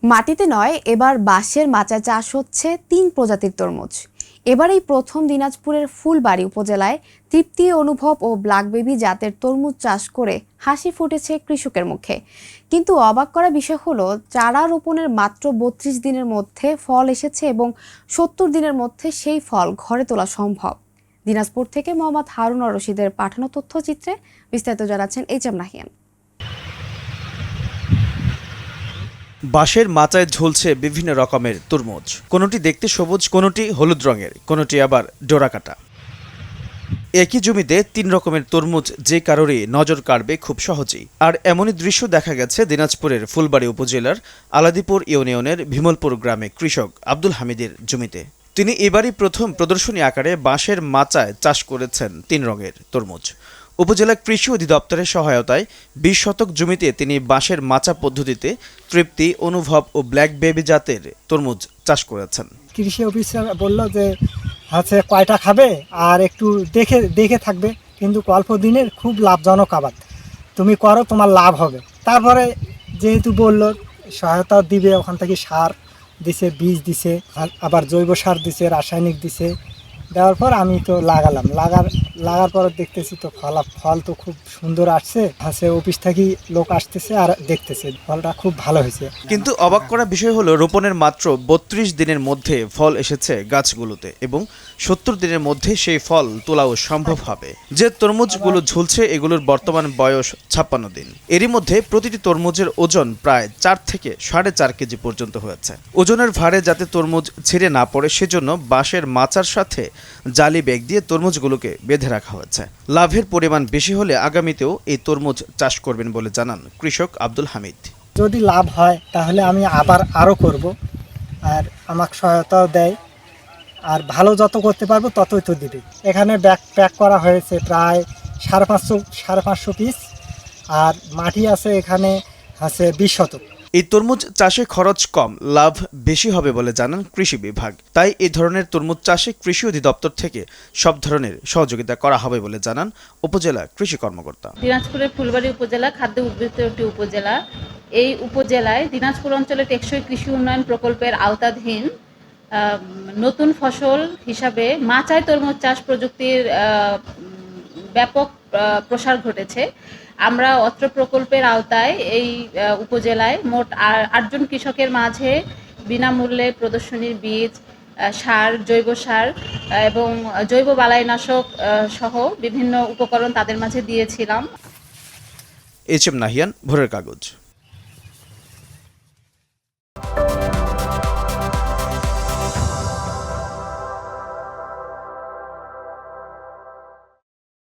মাটিতে নয়, এবার বাঁশের মাচায় চাষ হচ্ছে ৩ প্রজাতির তরমুজ। এবার এই প্রথম দিনাজপুরের ফুলবাড়ী উপজেলায় তৃপ্তি অনুভব ও ব্ল্যাক বেবি জাতের তরমুজ চাষ করে হাসি ফুটেছে কৃষকের মুখে। কিন্তু অবাক করা বিষয় হলো, চারা রোপণের মাত্র ৩২ দিনের মধ্যে ফল এসেছে এবং ৭০ দিনের মধ্যে সেই ফল ঘরে তোলা সম্ভব। দিনাজপুর থেকে মোহাম্মদ হারুন আর রশিদের পাঠানো তথ্যচিত্রে বিস্তারিত জানাচ্ছেন এইচ.এম. নাহিয়ান। বাঁশের মাচায় ঝুলছে বিভিন্ন রকমের তরমুজ। কোনোটি দেখতে সবুজ, কোনোটি হলুদ রঙের, কোনোটি আবার ডোরাকাটা। একই জমিতে ৩ রকমের তরমুজ যে কারোরই নজর কাড়বে খুব সহজেই। আর এমনই দৃশ্য দেখা গেছে দিনাজপুরের ফুলবাড়ী উপজেলার আলাদিপুর ইউনিয়নের ভীমলপুর গ্রামে কৃষক আব্দুল হামিদের জমিতে। তিনি এবারই প্রথম প্রদর্শনী আকারে বাঁশের মাচায় চাষ করেছেন ৩ রঙের তরমুজ। উপজেলা কৃষি অধিদপ্তরের সহায়তায় ২০ শতক জমিতে তিনি বাঁশের মাচা পদ্ধতিতে তৃপ্তি, অনুভব ও ব্ল্যাক বেবি জাতের তরমুজ চাষ করেছেন। কৃষি অফিসার বলল যে কয়টা খাবে আর একটু দেখে দেখে থাকবে, কিন্তু অল্প দিনের খুব লাভজনক আবাদ, তুমি করো, তোমার লাভ হবে। তারপরে যেহেতু বলল সহায়তা দিবে, ওখান থেকে সার দিছে, বীজ দিছে, আবার জৈব সার দিছে, রাসায়নিক দিছে। দেওয়ার পর আমি তো লাগার পর দেখতেছি তো ফল তো খুব সুন্দর আসছে। অফিস থেকে লোক আসতেছে আর দেখতেছে ফলটা খুব ভালো হয়েছে। কিন্তু অবাক করা বিষয় হলো, রোপণের মাত্র ৩২ দিনের মধ্যে ফল এসেছে গাছগুলোতে এবং ৭০ দিনের মধ্যে সেই ফল তোলাও সম্ভব হবে। যে তরমুজগুলো ঝুলছে এগুলোর বর্তমান বয়স ৫৬ দিন। এরই মধ্যে প্রতিটি তরমুজের ওজন প্রায় ৪ থেকে ৪.৫ কেজি পর্যন্ত হয়েছে। ওজনের ভারে যাতে তরমুজ ছিঁড়ে না পড়ে সেজন্য বাঁশের মাচার সাথে জালি ব্যাগ দিয়ে তরমুজগুলোকে বেঁধে রাখা হয়েছে। লাভের পরিমাণ বেশি হলে আগামীতেও এই তরমুজ চাষ করবেন বলে জানান কৃষক আব্দুল হামিদ। যদি লাভ হয় তাহলে আমি আরও করব, আর আমাকে সহায়তাও দেয়, আর ভালো যত করতে পারবো ততই তো দিবে। এখানে প্যাক করা হয়েছে প্রায় 550 পিস, আর মাটি আছে এখানে 20 শতক। এই তরমুজ চাষে খরচ কম, লাভ বেশি হবে বলে জানান কৃষি বিভাগ। তাই এই ধরনের তরমুজ চাষে কৃষি অধিদপ্তর থেকে সব ধরনের সহযোগিতা করা হবে বলে জানান উপজেলা কৃষি কর্মকর্তা। দিনাজপুরের ফুলবাড়ী উপজেলা খাদ্য উদ্ভিদ একটি উপজেলা। এই উপজেলায় দিনাজপুর অঞ্চলে টেকসই কৃষি উন্নয়ন প্রকল্পের আওতাধীন নতুন ফসল হিসাবে মাচায় তরমুজ চাষ প্রযুক্তির ব্যাপক প্রসার ঘটেছে। আমরা অত্র প্রকল্পের আওতায় এই উপজেলায় মোট ৮ জন কৃষকের মাঝে বিনামূল্যে প্রদর্শনীর বীজ, সার, জৈব সার এবং জৈব বালাইনাশক সহ বিভিন্ন উপকরণ তাদের মাঝে দিয়েছিলাম। এইচ.এম. নাহিয়ান, ভোরের কাগজ।